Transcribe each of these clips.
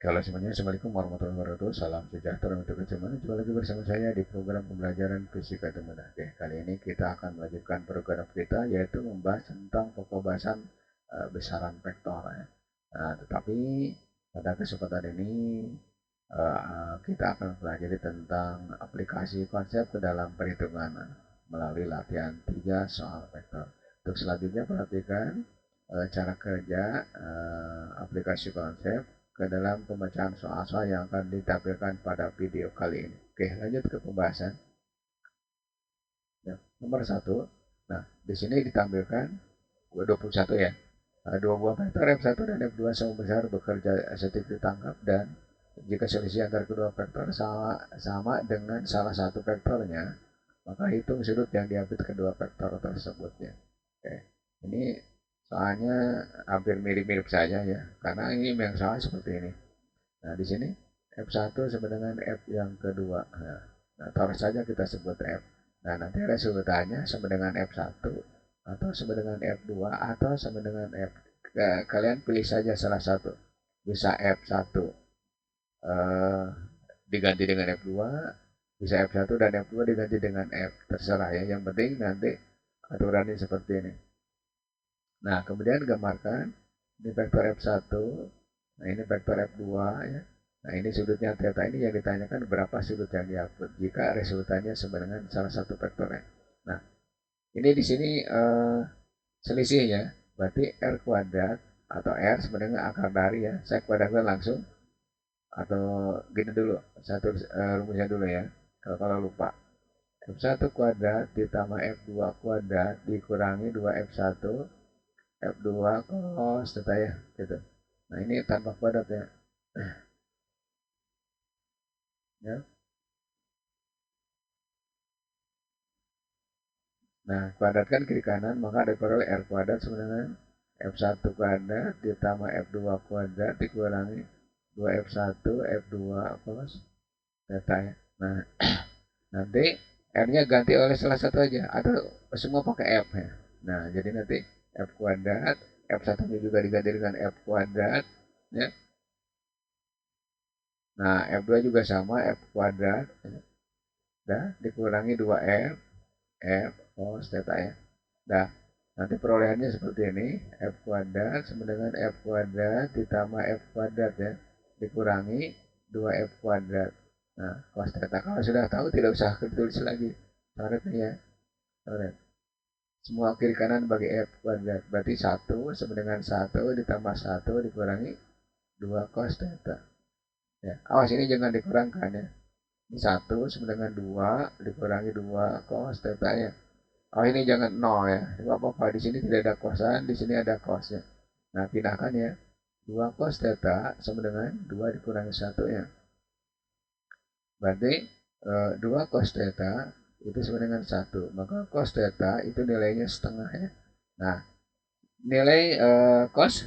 Halo semuanya, Assalamualaikum warahmatullahi wabarakatuh. Salam sejahtera untuk kita semua. Jumpa lagi bersama saya di program pembelajaran fisika itu mudah. Oke, kali ini kita akan melanjutkan program kita yaitu membahas tentang pokok bahasan besaran vektor ya. Nah, tetapi pada kesempatan ini kita akan pelajari tentang aplikasi konsep ke dalam perhitungan melalui latihan 3 soal vektor. Untuk selanjutnya perhatikan cara kerja aplikasi konsep ke dalam pembacaan soal-soal yang akan ditampilkan pada video kali ini. Oke, lanjut ke pembahasan. Ya, nomor 1. Nah, di sini ditampilkan 21 ya. Dua buah vektor F1 dan F2 sama besar bekerja seperti tangkap dan jika selisih antara kedua vektor sama dengan salah satu vektornya, maka hitung sudut yang diambil kedua vektor tersebut ya. Oke. Ini soalnya hampir mirip-mirip saja ya, karena ini yang salah seperti ini. Nah, di sini F1 sama dengan F yang kedua. Nah, taruh saja kita sebut F. Nah, nanti resultannya sama dengan F1 atau sama dengan F2 atau sama dengan F. Kalian pilih saja salah satu. Bisa F1 eh, diganti dengan F2, bisa F1 dan F2 diganti dengan F. Terserah ya, yang penting nanti aturannya seperti ini. Nah, kemudian gambarkan ini vektor F1, nah ini vektor F2 ya. Nah, ini sudutnya theta ini yang ditanyakan berapa sudut yang diambil jika resultannya sama dengan salah satu vektornya. Nah, ini di sini selisihnya berarti R kuadrat atau R sama dengan akar dari ya. Saya kuadratkan langsung atau gini dulu, satu rumusnya dulu ya. Kalau lupa. F1 kuadrat ditambah F2 kuadrat dikurangi 2 F1 F2 cos theta ya gitu. Nah, ini tanpa kuadrat ya. Ya. Nah, kuadratkan kiri kanan maka ada korel R kuadrat sama dengan F1 kuadrat ditambah F2 kuadrat dikurangi 2 F1 F2 cos theta ya. Nah, nanti R-nya ganti oleh salah satu aja atau semua pakai F ya. Nah, jadi nanti F kuadrat F1-nya juga diganti dengan F kuadrat ya. Nah, F2 juga sama F kuadrat ya. Dah dikurangi 2F F cos theta ya. Dah, nanti perolehannya seperti ini. F kuadrat sama dengan F kuadrat ditambah F kuadrat ya. Dikurangi 2F kuadrat. Nah, cos theta. Kalau sudah tahu tidak usah ditulis lagi. Coretnya ya. Coret. Semua kiri kanan bagi F kuadrat. Berarti 1 sama dengan 1 ditambah 1 dikurangi 2 cos theta. Ya, awas ini jangan dikurangkan ya. Ini 1 sama dengan 2 dikurangi 2 cos theta ya. Oh, ini jangan nol ya. Tidak apa-apa. Di sini tidak ada kosan, di sini ada cosnya. Nah, pindahkan ya. 2 cos theta sama dengan 2 dikurangi 1 ya. Berarti 2 cos theta itu sama dengan 1. Maka cos theta itu nilainya setengah ya. Nah, nilai cos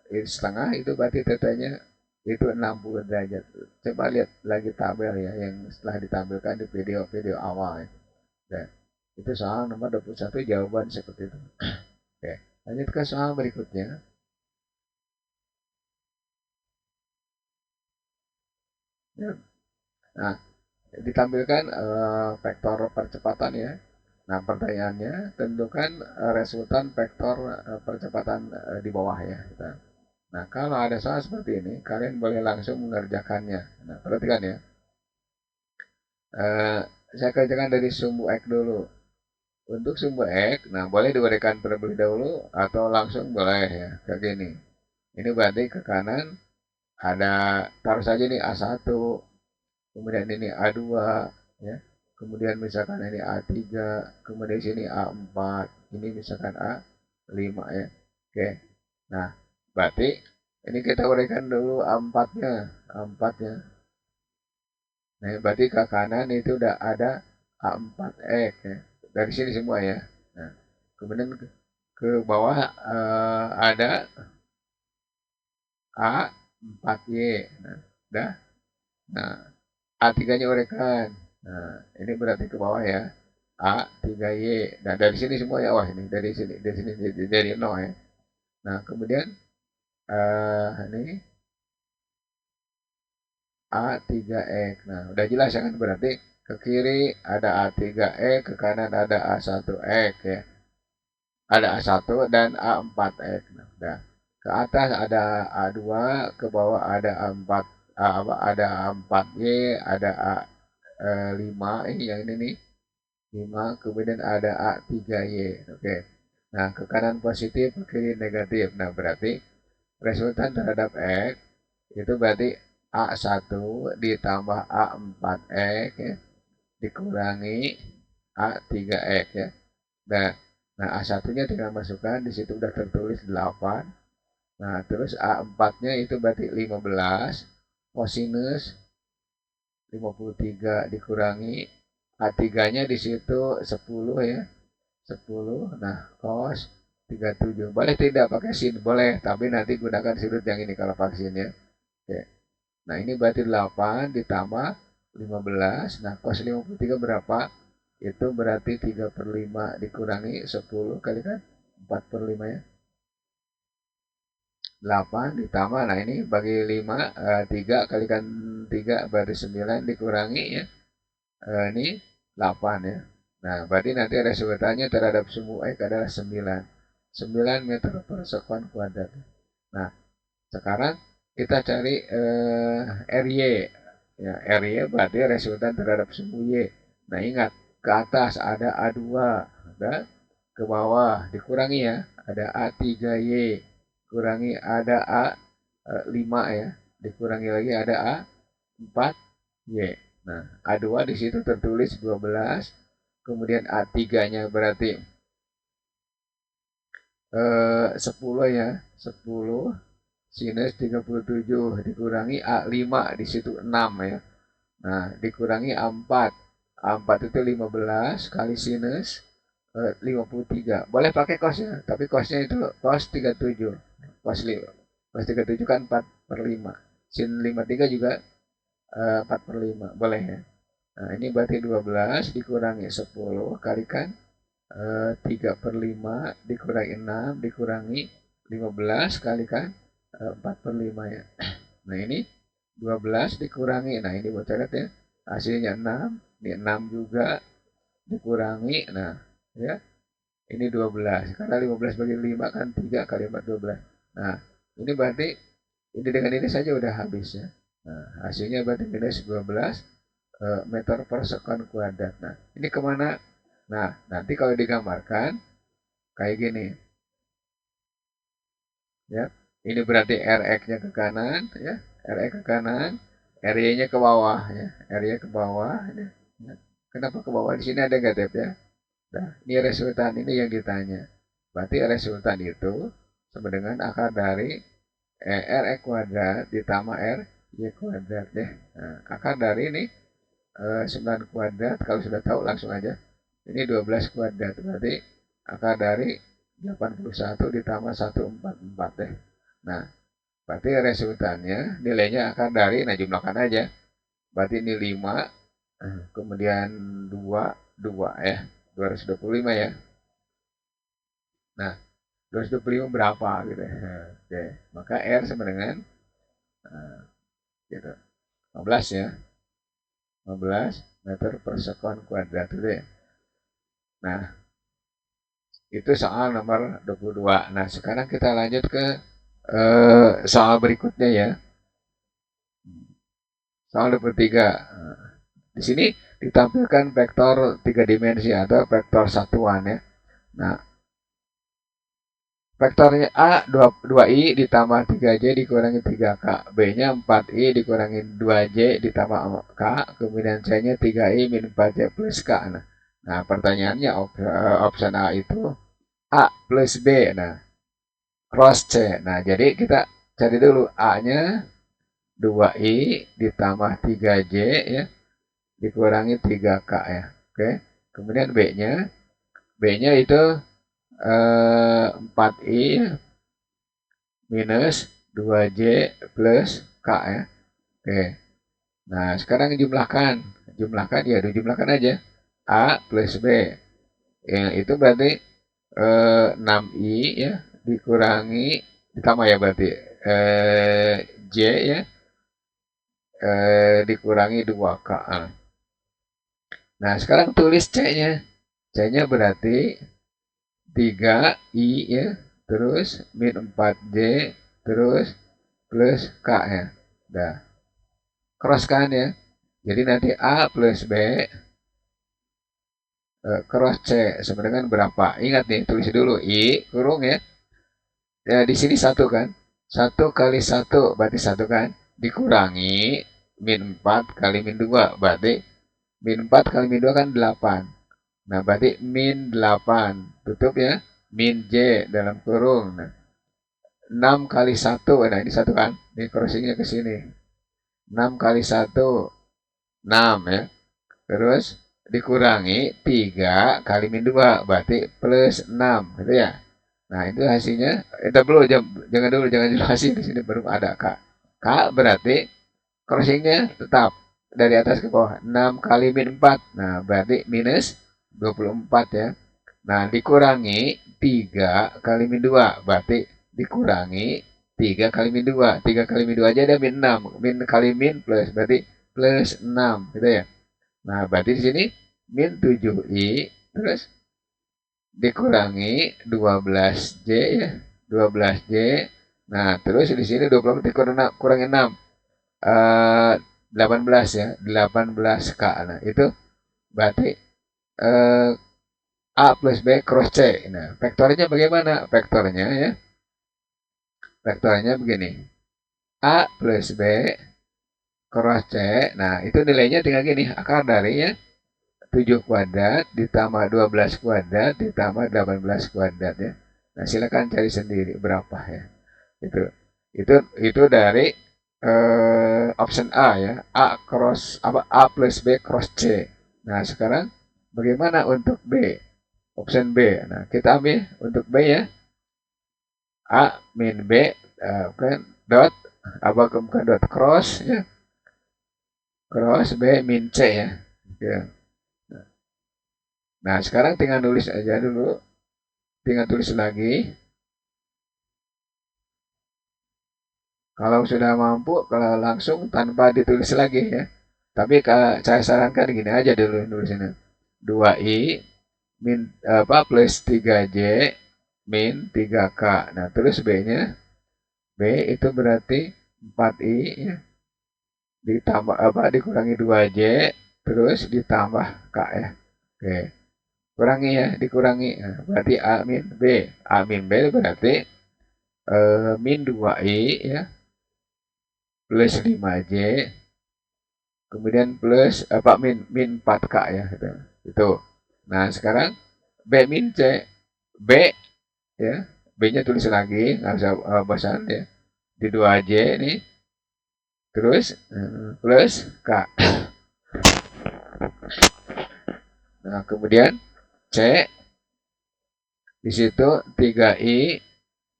setengah itu berarti tetanya itu 60 derajat. Coba lihat lagi tabel ya yang setelah ditampilkan di video-video awal ya. Dan itu soal nomor 21 jawaban seperti itu. Oke, lanjut ke soal berikutnya. Ya. Nah, ditampilkan vektor percepatan ya. Nah, pertanyaannya tentukan resultan vektor percepatan di bawah ya. Nah, kalau ada soal seperti ini, kalian boleh langsung mengerjakannya. Nah, perhatikan ya. Eh, saya kerjakan dari sumbu X dulu. Untuk sumbu X, nah boleh diuraikan terlebih dahulu atau langsung boleh ya, kayak gini. Ini berarti ke kanan ada taruh saja nih A1, kemudian ini A2 ya. Kemudian misalkan ini A3, kemudian sini A4, ini misalkan A5 ya. Oke. Nah, berarti ini kita uraikan dulu A4-nya, A4-nya. Nah, berarti ke kanan itu udah ada A4X ya. Dari sini semua ya. Nah, kemudian ke bawah ada A4Y. Nah, udah. Nah, A3-nya uraikan. Nah, ini berarti ke bawah ya. A3Y. Nah, dari sini semua ya. Wah, ini dari sini dari 0 ya. Nah, kemudian ini A3X. Nah, udah jelas ya kan, berarti ke kiri ada A3X, ke kanan ada A1X ya. Ada A1 dan A4X. Nah, udah. Ke atas ada A2, ke bawah ada A4, ada A4Y, ada A5, yang ini nih, 5, kemudian ada A3Y. Oke. Nah, ke kanan positif, ke kiri negatif. Nah, berarti resultan terhadap X itu berarti A1 ditambah A4X ya, dikurangi A3X ya. Nah, nah A1-nya tinggal masukkan, di situ udah tertulis 8. Nah, terus A4-nya itu berarti 15, kosinus 53 dikurangi A3-nya di situ 10 ya. 10. Nah, cos 37. Boleh tidak pakai sin? Boleh, tapi nanti gunakan sudut yang ini kalau vaksinnya. Oke. Nah, ini berarti 8 ditambah 15. Nah, cos 53 berapa? Itu berarti 3/5 dikurangi 10 kali kan 4/5 ya. 8 ditambah, nah ini bagi 5, 3 kalikan 3 berarti 9 dikurangi ya. Ini 8 ya. Nah, berarti nanti resultannya terhadap sumbu X adalah 9. 9 meter per sekon kuadrat. Nah, sekarang kita cari RY. Ya, RY berarti resultan terhadap sumbu Y. Nah, ingat, ke atas ada A2, ada ke bawah dikurangi ya, ada A3Y, kurangi ada A5 ya, dikurangi lagi ada A4Y. Nah, A2 di situ tertulis 12, kemudian A3-nya berarti 10 ya, 10 sinus 37 dikurangi A5 di situ 6 ya. Nah, dikurangi A4. A4 itu 15 kali sinus 53. Boleh pakai cosnya, tapi cosnya itu cos 37. Cos 5. Cos 37 kan 4/5. Sin 53 juga 4/5. Boleh ya. Nah, ini berarti 12 dikurangi 10 kalikan 3/5 dikurangi 6 dikurangi 15 kalikan 4/5 ya. Nah, ini 12 dikurangi, nah ini buat coret ya, hasilnya 6, ini 6 juga dikurangi, nah ya, ini 12, karena 15 bagi 5 kan 3 kali 4 12. Nah, ini berarti ini dengan ini saja udah habis ya. Nah, hasilnya berarti minus 12 meter per sekon kuadrat. Nah, ini kemana? Nah, nanti kalau digambarkan kayak gini ya. Ini berarti Rx-nya ke kanan ya, Rx ke kanan, RY-nya ke bawah ya, RY ke bawah ya. Kenapa ke bawah? Di sini ada nggak tab ya? Nah, ini resultan ini yang ditanya. Berarti resultan itu sama dengan akar dari Rx kuadrat ditambah RY kuadrat ya. Nah, akar dari ini 9 kuadrat, kalau sudah tahu langsung aja. Ini 12 kuadrat, berarti akar dari 81 ditambah 144 ya. Nah, berarti resultannya nilainya akar dari, nah jumlahkan aja. Berarti ini 5, kemudian 2, 2 ya. 225 ya. Nah, 225 berapa gitu ya. Oke, maka R sama dengan gitu. 15 ya. 15 meter per sekon kuadrat itu ya. Nah, itu soal nomor 22. Nah, sekarang kita lanjut ke soal berikutnya ya. Soal 23. Di sini ditampilkan vektor 3 dimensi atau vektor satuan ya. Nah, vektornya A 2i ditambah 3j dikurangi 3k. B-nya 4i dikurangi 2j ditambah k. Kemudian C-nya 3i min 4j plus k. Nah, pertanyaannya opsi A itu A plus B. Nah, cross C. Nah, jadi kita cari dulu A-nya 2i ditambah 3j ya dikurangi 3k ya. Oke. Kemudian B-nya itu 4i minus 2j plus k ya. Oke. Nah, sekarang jumlahkan. Jumlahkan ya, dijumlahkan aja. A plus B. Ya, itu berarti 6i ya dikurangi ditambah ya berarti j ya dikurangi 2K. Nah, sekarang tulis C-nya. C-nya berarti 3I ya, terus min 4J, terus plus K ya. Udah. Cross kan ya. Jadi nanti A plus B cross C sama dengan berapa? Ingat nih, tulis dulu I kurung ya. Ya di sini 1 kan. 1 kali 1 berarti 1 kan. Dikurangi min 4 kali min 2 berarti min 4 kali min 2 kan 8. Nah, berarti min 8. Tutup ya. Min J dalam kurung. Nah, 6 kali 1. Nah, ini 1 kan. Ini crossingnya ke sini. 6 kali 1. 6 ya. Terus dikurangi 3 kali min 2. Berarti plus 6. Gitu ya. Nah, itu hasilnya. Itu dulu. Jangan dulu. Jangan dulu hasil. Di sini baru ada K. K berarti crossingnya tetap. Dari atas ke bawah. 6 kali min 4. Nah, berarti minus 24 ya. Nah, dikurangi 3 kali min 2. Berarti dikurangi 3 kali min 2. 3 kali min 2 aja ada min 6. Min kali min plus. Berarti plus 6. Gitu ya. Nah, berarti di sini min 7i. Terus dikurangi 12J ya. 12J. Nah, terus di sini 24 dikurangi 6. 18 ya. 18K. Nah, itu berarti eh, A plus B cross C. Nah, vektornya bagaimana? Vektornya ya. Vektornya begini. A plus B cross C. Nah, itu nilainya tinggal gini. Akar dari ya 7 kuadrat ditambah 12 kuadrat ditambah 18 kuadrat ya. Nah, silakan cari sendiri berapa ya. Itu itu dari option A ya. A plus B cross C. Nah, sekarang bagaimana untuk B? Option B. Nah, kita ambil untuk B ya. A min B kan dot bukan dot cross ya. Cross B min C ya. Ya. Nah, sekarang tinggal nulis aja dulu. Tinggal tulis lagi. Kalau sudah mampu, kalau langsung tanpa ditulis lagi ya. Tapi kalau saya sarankan gini aja dulu nulisnya. 2i min plus 3j min 3k. Nah, terus B-nya B itu berarti 4i ya. Ditambah dikurangi 2j terus ditambah k ya. Oke. Kurangi ya, dikurangi. Nah, berarti A min B. A min B berarti min 2i ya plus 5j kemudian plus min 4k ya gitu. Itu. Nah, sekarang B min C. B ya, B-nya tulis lagi, nggak usah bosan ya. Di 2J nih. Terus plus K. Nah, kemudian C di situ 3I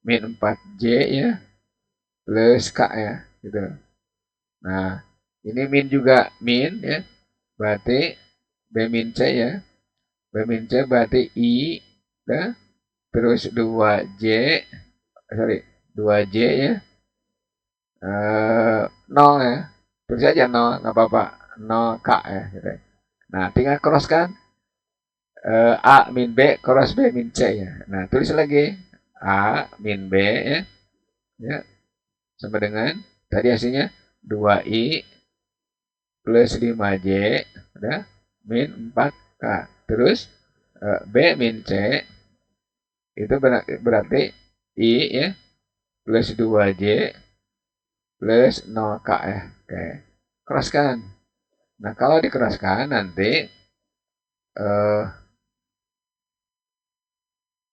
min 4J ya plus K ya gitu. Nah, ini min juga min ya. Berarti B min C ya. B min C berarti I ya. Terus 2J ya. 0 ya. Tulis aja 0, nggak apa-apa. 0K ya. Gitu. Nah, tinggal cross kan. A min B cross B min C ya. Nah, tulis lagi. A min B ya. Ya. Sama dengan tadi hasilnya 2I plus 5J udah min 4K. Terus B min C itu berarti I ya plus 2J plus 0K ya. Oke. Crosskan. Nah, kalau dikeraskan nanti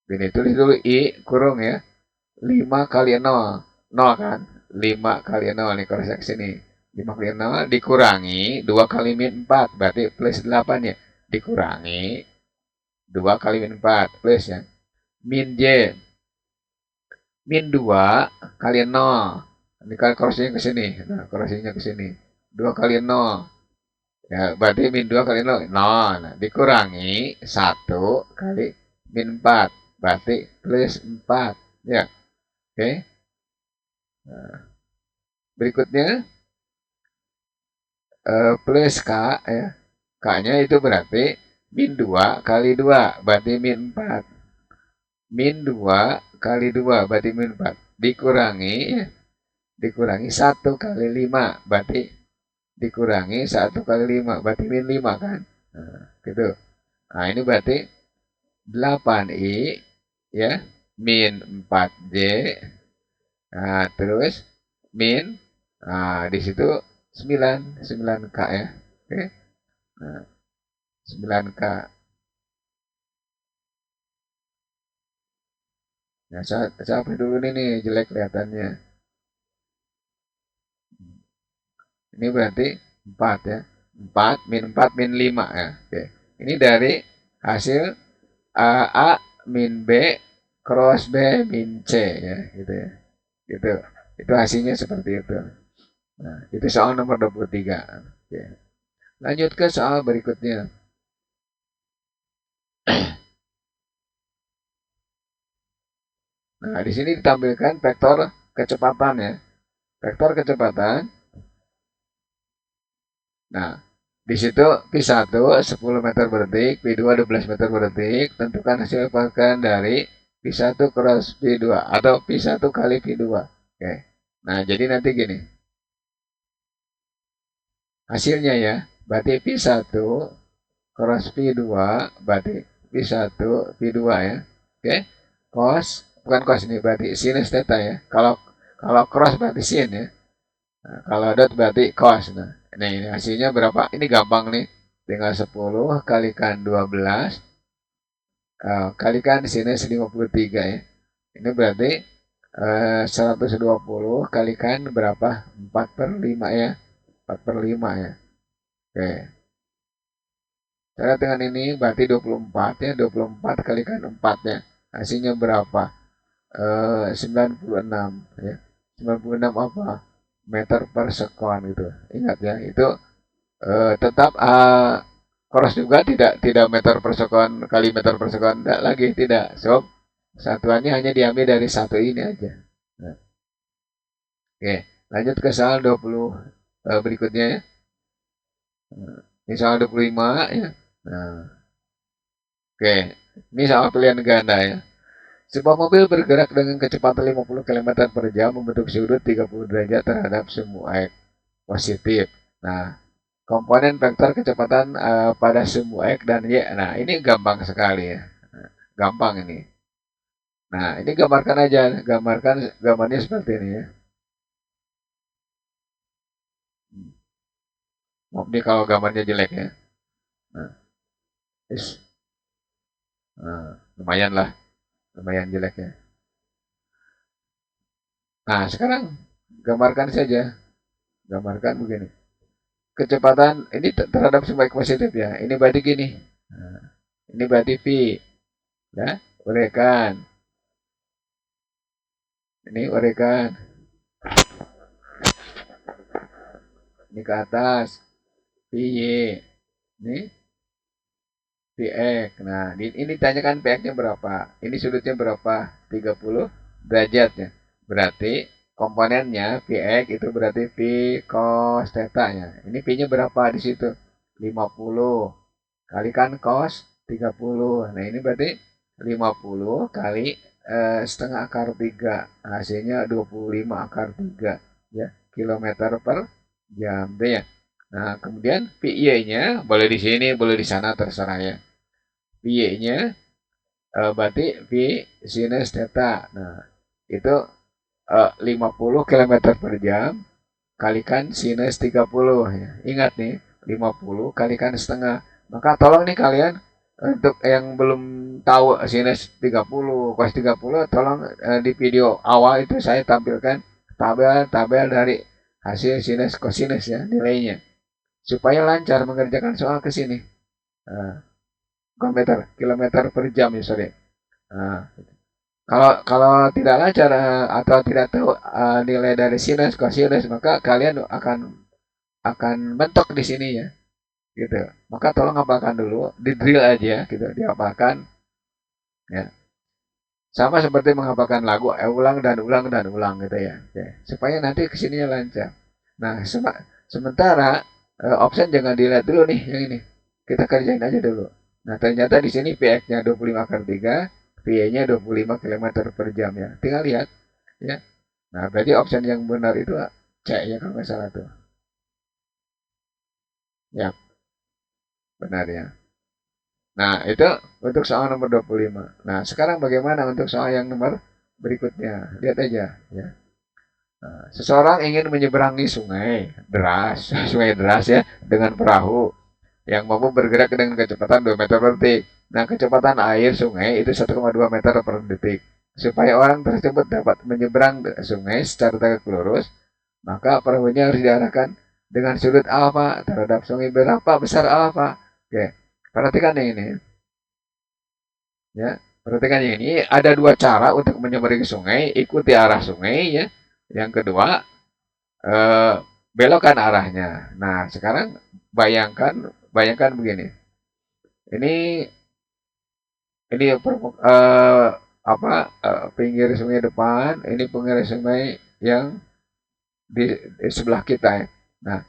ini tulis dulu I kurung ya. 5 kali 0. 0 kan? 5 kali 0 nih cross section ini. 5 kali 0 dikurangi 2 kali min 4. Berarti plus 8 ya. Dikurangi 2 kali min 4. Plus ya. Min J. Min 2 kali 0. Ini kan crossingnya ke sini. Nah, crossingnya ke sini. 2 kali 0. Ya, berarti min 2 kali 0. 0. Nah, dikurangi 1 kali min 4. Berarti plus 4. Ya. Oke. Nah, berikutnya plus K ya. K-nya itu berarti min 2 kali 2 berarti min 4. Min 2 kali 2 berarti min 4. Dikurangi ya, dikurangi 1 kali 5 berarti dikurangi 1 kali 5 berarti min 5 kan. Nah, gitu. Nah, ini berarti 8i ya min 4j. Nah, terus min di situ 9k ya. Oke. Nah, 9k. Nah, saya hapus dulu nih jelek kelihatannya. Ini berarti 4 ya. 4 min 4 min 5 ya. Oke. Ini dari hasil A min B cross B min C ya, gitu ya. Gitu. Itu hasilnya seperti itu. Nah, itu soal nomor 23. Oke. Lanjut ke soal berikutnya. Nah, di sini ditampilkan vektor kecepatan ya. Vektor kecepatan. Nah, di situ P1 10 meter per detik, P2 12 meter per detik. Tentukan hasil evaluasi dari P1 cross P2 atau P1 kali P2. Oke. Nah, jadi nanti gini. Hasilnya ya, berarti P1 cross P2 berarti P1 P2 ya. Oke. Cos bukan cos ini berarti sinus theta ya. Kalau cross berarti sin ya. Nah, kalau dot berarti cos. Nah, ini hasilnya berapa? Ini gampang nih. Tinggal 10 kalikan 12 kalikan sinus 53 ya. Ini berarti 120 kalikan berapa? 4 per 5 ya. 4 per 5 ya. Oke. Cara dengan ini berarti 24 ya. 24 kalikan 4 ya. Hasilnya berapa? 96 ya. 96 apa? Meter per sekon gitu. Ingat ya, itu tetap cross juga tidak meter per sekon kali meter per sekon tidak lagi, tidak. So, satuannya hanya diambil dari satu ini aja. Nah, oke, lanjut ke soal 20 berikutnya ya. Ini soal 25 ya. Nah, oke, ini soal pilihan ganda ya. Sebuah mobil bergerak dengan kecepatan 50 km per jam membentuk sudut 30 derajat terhadap semu X positif. Nah, komponen vektor kecepatan pada semu X dan Y. Nah, ini gampang sekali ya. Gampang ini. Nah, ini gambarkan aja. Gambarnya seperti ini ya. Maaf nih kalau gambarnya jelek ya. Nah, nah, lumayan lah. Lumayan jelek ya. Nah, sekarang gambarkan saja. Gambarkan begini. Kecepatan ini terhadap semu X positif ya. Ini berarti gini. Nah, ini berarti V. Ya, uraikan. Ini uraikan. Ini ke atas. PY. Ini PX. Nah, ini tanyakan PX-nya berapa. Ini sudutnya berapa? 30 derajat ya. Berarti komponennya PX itu berarti V cos theta ya. Ini P-nya berapa di situ? 50. Kalikan cos 30. Nah, ini berarti 50 kali setengah akar 3. Hasilnya 25 akar 3 ya, kilometer per jam deh ya. Nah, kemudian PY-nya boleh di sini, boleh di sana terserah ya. PY-nya berarti V sinus theta. Nah, itu 50 km per jam kalikan sinus 30 ya. Ingat nih, 50 kalikan setengah. Maka tolong nih kalian untuk yang belum tahu sinus 30, cos 30, tolong di video awal itu saya tampilkan tabel-tabel dari hasil sinus cosinus ya, nilainya. Supaya lancar mengerjakan soal ke sini. Kilometer per jam ya, sorry. Nah, kalau tidak lancar atau tidak tahu nilai dari sinus cosinus, maka kalian akan mentok di sini ya, gitu. Maka tolong hafalkan dulu, di drill aja gitu, dihafalkan ya. Sama seperti menghafalkan lagu, ulang dan ulang dan ulang gitu ya. Oke. Supaya nanti kesininya lancar. Nah, sementara Option jangan dilihat dulu nih yang ini. Kita kerjain aja dulu. Nah, ternyata di sini Px-nya 25/3, Vy-nya 25 km per jam ya. Tinggal lihat ya. Nah, berarti option yang benar itu C ya kalau nggak salah tuh. Ya, benar ya. Nah, itu untuk soal nomor 25. Nah, sekarang bagaimana untuk soal yang nomor berikutnya? Lihat aja ya. Nah, seseorang ingin menyeberangi sungai deras, sungai deras ya, dengan perahu yang mampu bergerak dengan kecepatan 2 meter per detik. Nah, kecepatan air sungai itu 1,2 meter per detik. Supaya orang tersebut dapat menyeberang sungai secara tegak lurus, maka perahunya harus diarahkan dengan sudut alfa terhadap sungai berapa besar alfa. Oke, perhatikan yang ini. Ya, perhatikan yang ini. Ada dua cara untuk menyeberangi sungai. Ikuti arah sungai ya. Yang kedua, eh, belokkan arahnya. Nah, sekarang bayangkan begini. Ini ini apa pinggir sungai depan, ini pinggir sungai yang di sebelah kita ya. Nah,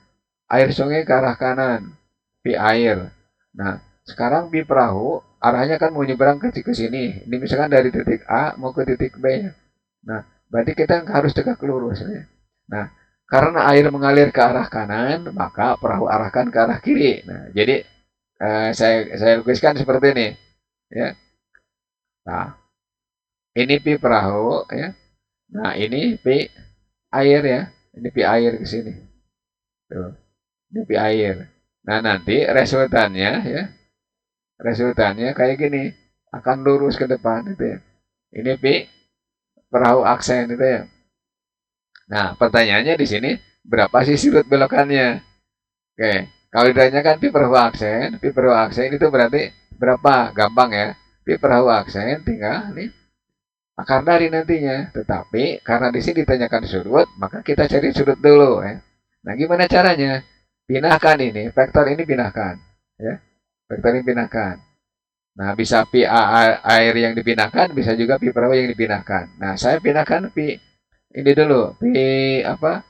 air sungai ke arah kanan, pi air. Nah, sekarang pi perahu arahnya kan mau nyebrang ke sini. Ini misalkan dari titik A mau ke titik B ya. Nah, berarti kita harus tegak lurus ya. Nah, karena air mengalir ke arah kanan, maka perahu arahkan ke arah kiri. Nah, jadi saya lukiskan seperti ini ya. Nah, ini pi perahu ya. Nah, ini pi air ya. Ini pi air ke sini. Tuh, ini pi air. Nah, nanti resultannya ya. Resultannya kayak gini. Akan lurus ke depan itu ya. Ini pi perahu aksen itu ya. Nah, pertanyaannya di sini berapa sih sudut belokannya? Oke, kalau ditanyakan pi perahu aksen itu berarti berapa? Gampang ya. Pi perahu aksen tinggal nih akar dari nantinya. Tetapi karena di sini ditanyakan sudut, maka kita cari sudut dulu ya. Nah, gimana caranya? Pinahkan ini, vektor ini pinahkan ya. Vektor ini pinahkan. Nah, bisa pi air yang dipindahkan, bisa juga pi perahu yang dipindahkan. Nah, saya pindahkan pi ini dulu, pi apa?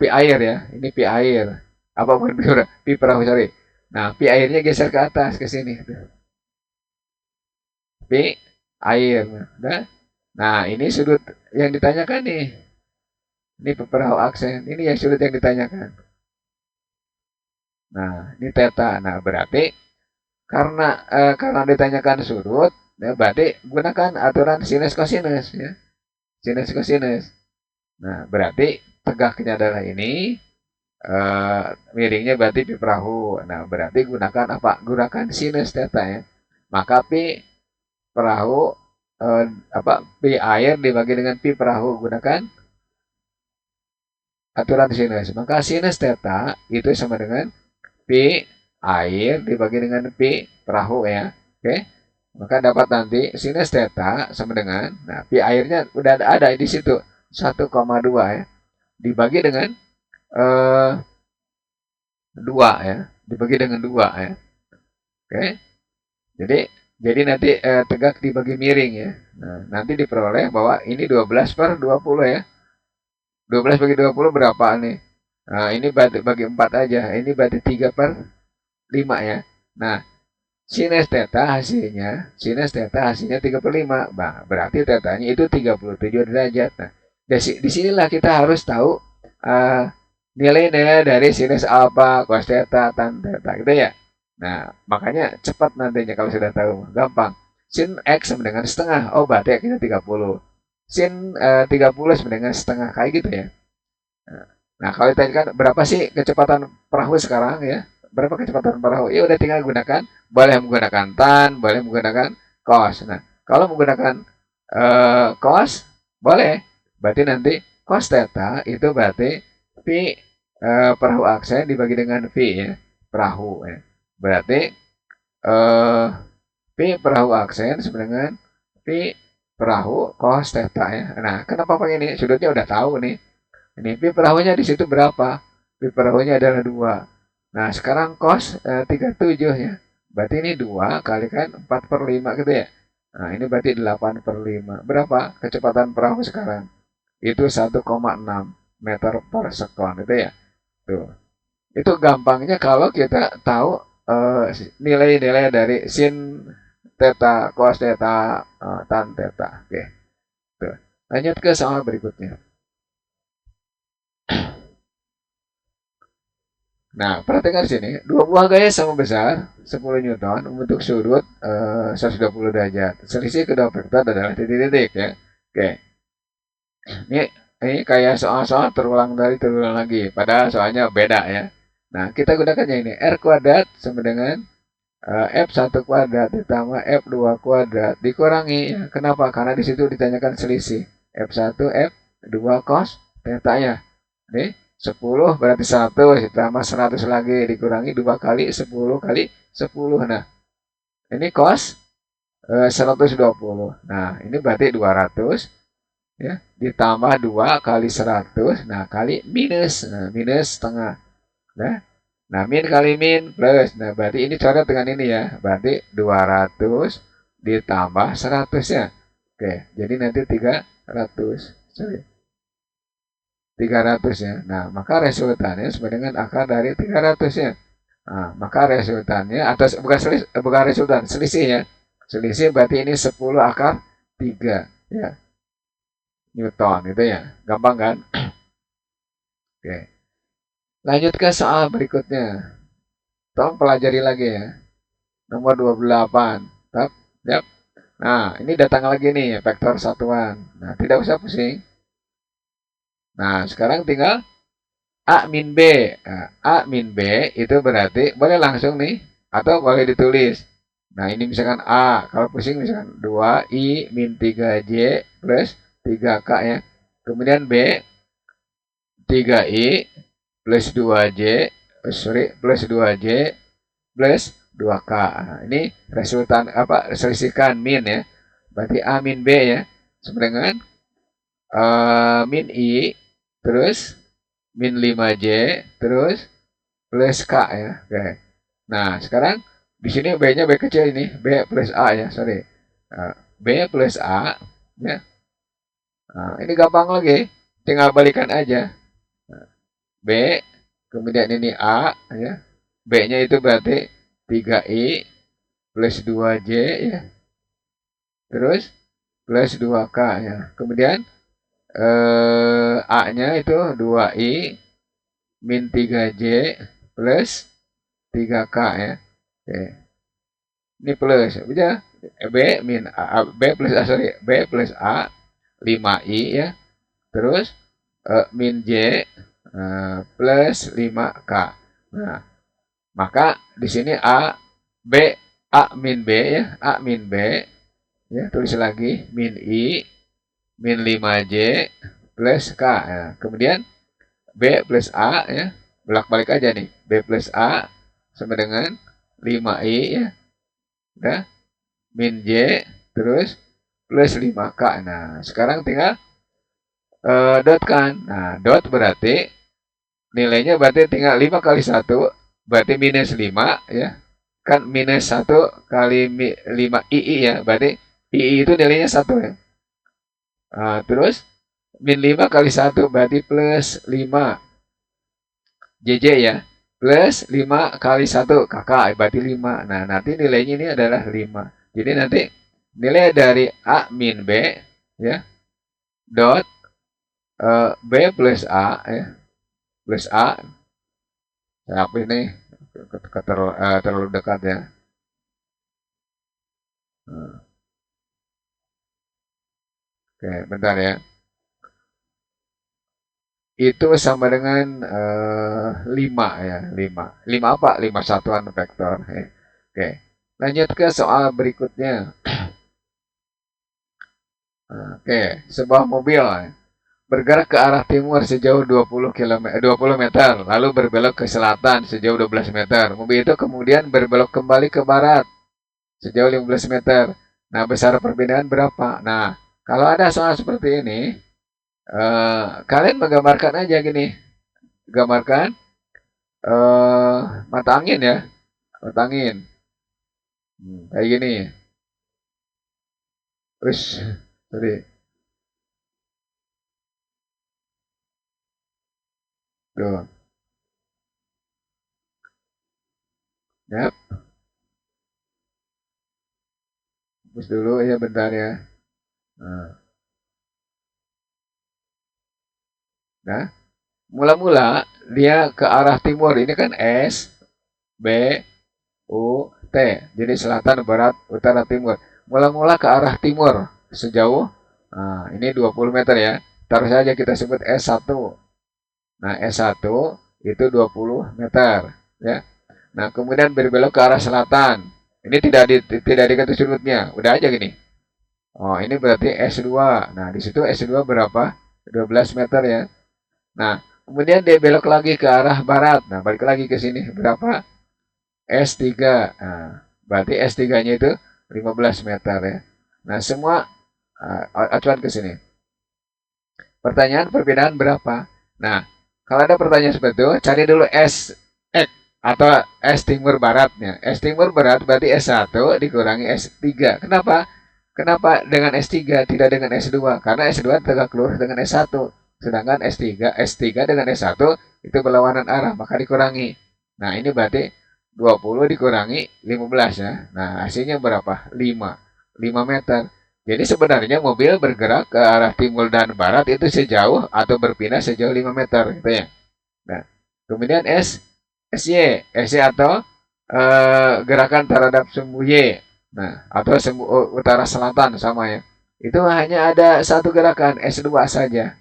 Pi air ya. Ini pi air. Apa bukan pi perahu, sorry. Nah, pi airnya geser ke atas ke sini. Pi air. Nah, nah, ini sudut yang ditanyakan nih. Ini perahu aksen. Ini yang sudut yang ditanyakan. Nah, ini theta. Nah, berarti karena ditanyakan sudut, ya berarti gunakan aturan sinus kosinus ya. Sinus kosinus. Nah, berarti tegaknya adalah ini, miringnya berarti pi perahu. Nah, berarti gunakan apa? Gunakan sinus theta ya. Maka pi perahu apa pi air dibagi dengan pi perahu, gunakan aturan sinus. Maka sinus theta itu sama dengan pi air dibagi dengan pi perahu ya. Oke. Maka dapat nanti sinus theta sama dengan, nah pi airnya udah ada di situ 1,2 ya. Dibagi dengan 2 ya. Dibagi dengan 2 ya. Oke. Jadi nanti tegak dibagi miring ya. Nah, nanti diperoleh bahwa ini 12/20 ya. 12 bagi 20 berapa nih? Nah, ini bagi 4 aja. Ini berarti 3/5 ya. Nah, sinus theta hasilnya 3/5. Nah, berarti tetanya itu 37 derajat. Nah, disinilah kita harus tahu uh, nilai-nilai dari sinus alfa, cos theta, tan theta gitu ya. Nah, makanya cepat nantinya kalau sudah tahu. Gampang. Sin X sama dengan setengah. Oh, berarti kita 30. Sin 30 sama dengan setengah. Kayak gitu ya. Nah, kalau ditanyakan berapa sih kecepatan perahu sekarang ya? Berapa kecepatan perahu? Ya udah tinggal gunakan, boleh menggunakan tan, boleh menggunakan cos. Nah, kalau menggunakan cos, boleh. Berarti nanti cos theta itu berarti pi perahu aksen dibagi dengan v ya, perahu ya. Berarti pi perahu aksen sama dengan pi perahu cos theta ya. Nah, kenapa pakai ini? Sudutnya udah tahu nih. Ini pi perahunya di situ berapa? Pi perahunya adalah 2. Nah, sekarang cos 37 ya. Berarti ini 2 kalikan 4/5 gitu ya. Nah, ini berarti 8/5. Berapa kecepatan perahu sekarang? Itu 1,6. meter per sekon itu ya. Tuh. Itu gampangnya kalau kita tahu nilai-nilai dari sin theta, cos theta, tan theta. Oke. Tuh. Lanjut ke soal berikutnya. Nah, perhatikan sini, dua buah gaya sama besar, 10 Newton, membentuk sudut 120 derajat. Selisih kedua vektor adalah titik-titik ya. Oke, ini ini kayak soal-soal terulang lagi, padahal soalnya beda ya. Nah, kita gunakannya ini, R kuadrat sama dengan F1 kuadrat ditambah F2 kuadrat dikurangi. Ya. Kenapa? Karena di situ ditanyakan selisih. F1, F2 cos theta ya. Nih, 10 berarti 1 ditambah 100 lagi dikurangi 2 kali 10 kali 10. Nah, ini cos 120. Nah, ini berarti 200 ya, ditambah 2 kali 100. Nah, kali minus. Nah, minus setengah. Nah, nah min kali min plus. Nah, berarti ini coret dengan ini ya. Berarti 200 ditambah 100 ya. Oke, jadi nanti 300. Sorry. 300 ya. Nah, maka resultannya sama dengan akar dari 300 ya. Nah, maka resultannya atas bukan resultan, selisih ya. Selisih berarti ini 10 akar 3 ya. Newton itu ya. Gampang kan? Oke. Lanjut ke soal berikutnya. Tolong pelajari lagi ya. Nomor 28. Tap, yap. Nah, ini datang lagi nih vektor satuan. Nah, tidak usah pusing. Nah, sekarang tinggal A min B. Nah, A min B itu berarti boleh langsung nih atau boleh ditulis. Nah, ini misalkan A, kalau pusing misalkan 2I min 3J plus 3K ya. Kemudian B 3I plus 2J, plus 2J plus 2K. Nah, ini resultan apa? Selisihkan min ya. Berarti A min B ya. Sama dengan min I terus min 5J terus plus K ya. Oke. Nah, sekarang di sini B-nya B kecil ini, B plus A ya, sorry. B plus A ya. Nah, ini gampang lagi, tinggal balikan aja. B, kemudian ini A ya. B-nya itu berarti 3I plus 2J ya. Terus plus 2K ya. Kemudian A-nya itu 2I min 3J plus 3K ya. Oke. Ini plus. Udah. B min A, B plus A, sorry. B plus A 5I ya. Terus min J plus 5K. Nah, maka di sini B, A min B ya. A min B. Ya, tulis lagi. Min I min 5J plus K. Nah, kemudian B plus A ya. Bolak-balik aja nih. B plus A sama dengan 5I ya. Udah. Min J terus plus 5K. Nah, sekarang tinggal dot kan. Nah, dot berarti nilainya berarti tinggal 5 kali 1 berarti minus 5 ya. Kan minus 1 kali 5 II ya. Berarti II itu nilainya 1 ya. Nah, terus min 5 kali 1 berarti plus 5 JJ ya. Plus 5 kali 1 kakak berarti 5. Nah, nanti nilainya ini adalah 5. Jadi nanti nilai dari A min B ya dot B plus A ya plus A. Saya hapus nih terlalu dekat ya. Oke, bentar ya. Itu sama dengan 5 ya, 5. 5 apa? 5 satuan vektor. Ya. Oke. Lanjut ke soal berikutnya. Oke, sebuah mobil bergerak ke arah timur sejauh 20 meter, lalu berbelok ke selatan sejauh 12 meter. Mobil itu kemudian berbelok kembali ke barat sejauh 15 meter. Nah, besar perbedaan berapa? Nah, kalau ada soal seperti ini, kalian menggambarkan aja gini. Gambarkan mata angin ya, mata angin. Kayak gini. Terus, sorry. Tuh. Ya, hapus dulu ya bentar ya. Nah, mula-mula dia ke arah timur. Ini kan S, B, U, T. Jadi selatan, barat, utara, timur. Mula-mula ke arah timur. Sejauh, nah, ini 20 meter ya. Taruh saja kita sebut S1. Nah, S1 itu 20 meter. Ya. Nah, kemudian berbelok ke arah selatan. Ini tidak dikasih sudutnya. Udah aja gini. Oh, ini berarti S2. Nah, di situ S2 berapa? 12 meter ya. Nah, kemudian dia belok lagi ke arah barat. Nah, balik lagi ke sini. Berapa? S3. Nah, berarti S3-nya itu 15 meter ya. Nah, semua acuan ke sini. Pertanyaan perbedaan berapa? Nah, kalau ada pertanyaan seperti itu, cari dulu X atau S timur baratnya. S timur barat berarti S1 dikurangi S3. Kenapa? Kenapa dengan S3 tidak dengan S2? Karena S2 tegak lurus dengan S1. Sedangkan S3 dengan S1 itu berlawanan arah, maka dikurangi. Nah, ini berarti 20 dikurangi 15 ya. Nah, hasilnya berapa? 5. 5 meter. Jadi sebenarnya mobil bergerak ke arah timur dan barat itu sejauh atau berpindah sejauh 5 meter gitu ya. Nah, kemudian SY atau gerakan terhadap sumbu Y. Nah, atau sumbu utara selatan sama ya. Itu hanya ada satu gerakan S2 saja.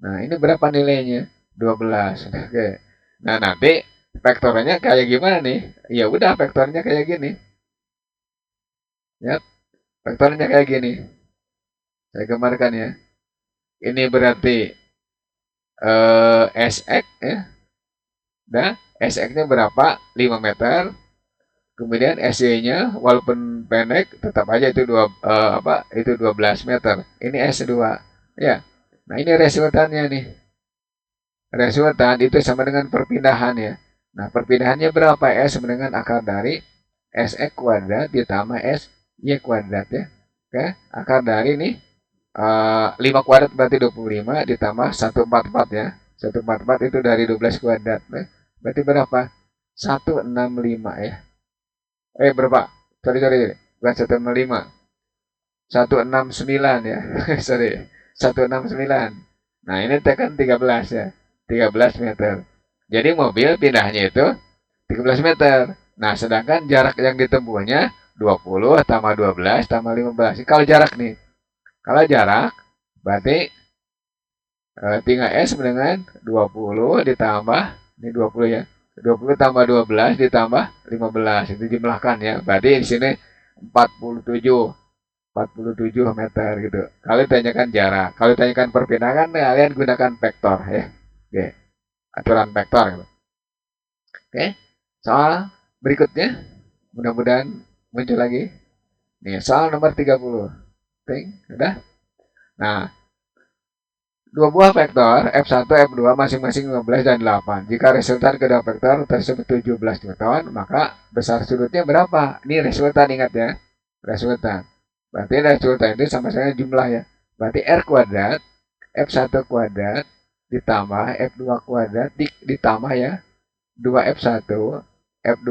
Nah, ini berapa nilainya? 12. Oke. Nah, nanti vektornya kayak gimana nih? Ya udah vektornya kayak gini. Ya, vektornya kayak gini. Saya gambarkan ya. Ini berarti SX ya. Nah, SX-nya berapa? 5 meter. Kemudian SY-nya walaupun pendek tetap aja itu itu 12 meter. Ini S2. Ya. Nah, ini resultannya nih. Resultan itu sama dengan perpindahan ya. Nah, perpindahannya berapa? S sama dengan akar dari SX kuadrat ditambah SY kuadrat ya. Oke, akar dari nih 5 kuadrat berarti 25 ditambah 144 ya. 144 itu dari 12 kuadrat. Berarti berapa? 165 ya. Berapa? Sorry. Bukan 165. 169 ya. Sorry. 169. Nah, ini tekan 13 ya. 13 meter. Jadi mobil pindahnya itu 13 meter. Nah, sedangkan jarak yang ditempuhnya 20 tambah 12 tambah 15. Kalau jarak nih. Kalau jarak berarti tinggal S dengan 20 ditambah, ini 20 ya, 20 tambah 12 ditambah 15, itu jumlahkan ya, berarti di sini 47, 47 meter gitu. Kalau ditanyakan jarak, kalau ditanyakan perpindahan, kalian gunakan vektor ya, oke, aturan vektor gitu. Oke, soal berikutnya, mudah-mudahan muncul lagi. Nih, soal nomor 30. Udah? Nah, dua buah vektor F1, F2 masing-masing 15 dan 8. Jika resultan kedua vektor tersebut 17 Newton, maka besar sudutnya berapa? Ini resultan, ingat ya. Resultan. Berarti resultan itu sama saja jumlah ya. Berarti R kuadrat F1 kuadrat ditambah F2 kuadrat ditambah ya 2F1 F2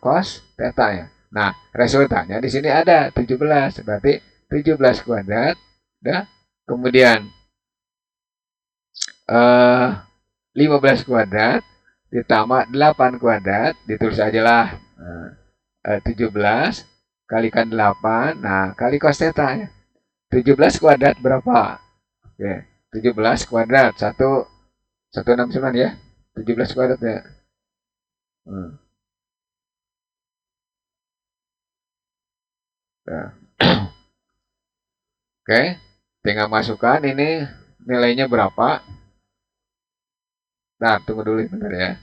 cos theta ya. Nah, resultannya di sini ada 17. Berarti 17 kuadrat. Dah. Kemudian 15 kuadrat ditambah 8 kuadrat, ditulis aja lah 17 kalikan 8, nah kali cos theta ya. 17 kuadrat berapa? Oke, 17 kuadrat 169 ya. 17 kuadrat ya. Nah. Oke, tinggal masukkan ini nilainya berapa. Nah, tunggu dulu bentar ya.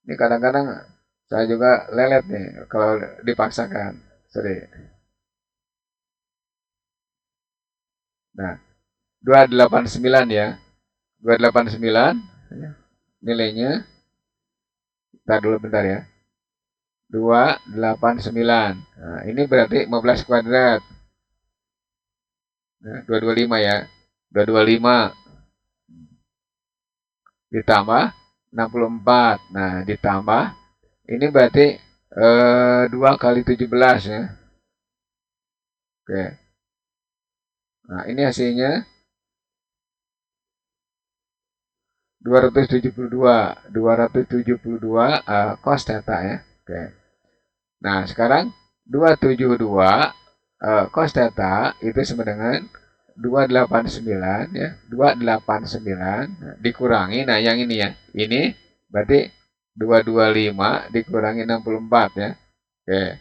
Ini kadang-kadang saya juga lelet nih kalau dipaksakan. Sorry. Nah, 289 ya. 289 nilainya. Kita dulu bentar ya. 289. Nah, ini berarti 15 kuadrat. Nah, 225 ya. 225 ditambah 64. Nah, ditambah ini berarti 2 kali 17 ya. Oke. Nah, ini hasilnya 272. 272 cos theta ya. Oke. Nah, sekarang 272 cos theta itu sama dengan 289 ya. 289 dikurangi, nah yang ini ya. Ini berarti 225 dikurangi 64 ya. Oke.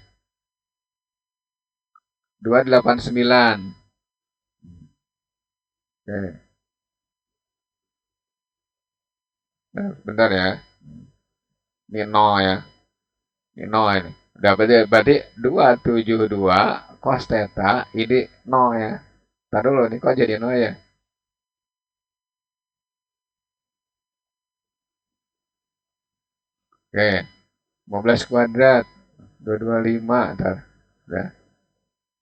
289. Oke. Nah, bentar ya. Ini 0 ya. Ini 0 ini. Udah berarti 272 cos theta ini 0 ya. Ntar dulu nih kok jadi 0 ya. Oke. 15 kuadrat 225 ntar. Udah.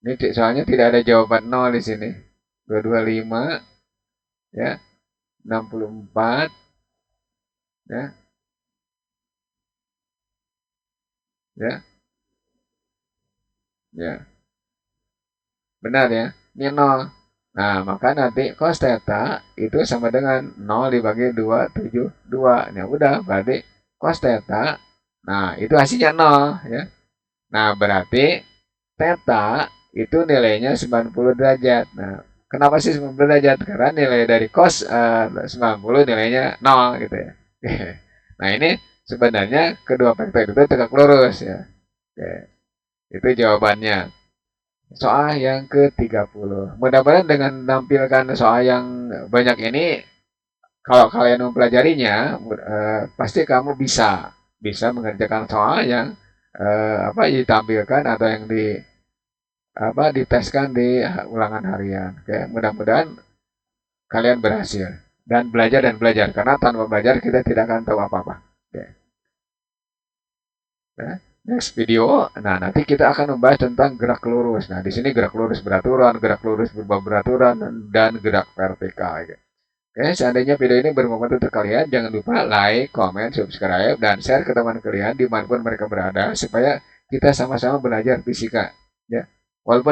Ini soalnya tidak ada jawaban 0 di sini. 225 ya. 64 ya. Ya. Ya. Benar ya. Ini 0. Nah, maka nanti cos theta itu sama dengan 0 dibagi 272. Nah, udah berarti cos theta. Nah, itu hasilnya 0 ya. Nah, berarti theta itu nilainya 90 derajat. Nah, kenapa sih 90 derajat? Karena nilai dari cos 90 nilainya 0 gitu ya. Nah, ini sebenarnya kedua vektor itu tegak lurus ya. Oke, itu jawabannya. Soal yang ke-30. Mudah-mudahan dengan menampilkan soal yang banyak ini, kalau kalian mempelajarinya, pasti kamu bisa mengerjakan soal yang ditampilkan atau yang diteskan di ulangan harian. Oke, mudah-mudahan kalian berhasil dan belajar karena tanpa belajar kita tidak akan tahu apa-apa. Oke. Ya. Next video, nah nanti kita akan membahas tentang gerak lurus. Nah, di sini gerak lurus beraturan, gerak lurus berubah beraturan, dan gerak vertikal. Oke, seandainya video ini bermanfaat untuk kalian, jangan lupa like, comment, subscribe, dan share ke teman kalian dimanapun mereka berada, supaya kita sama-sama belajar fisika. Ya, walaupun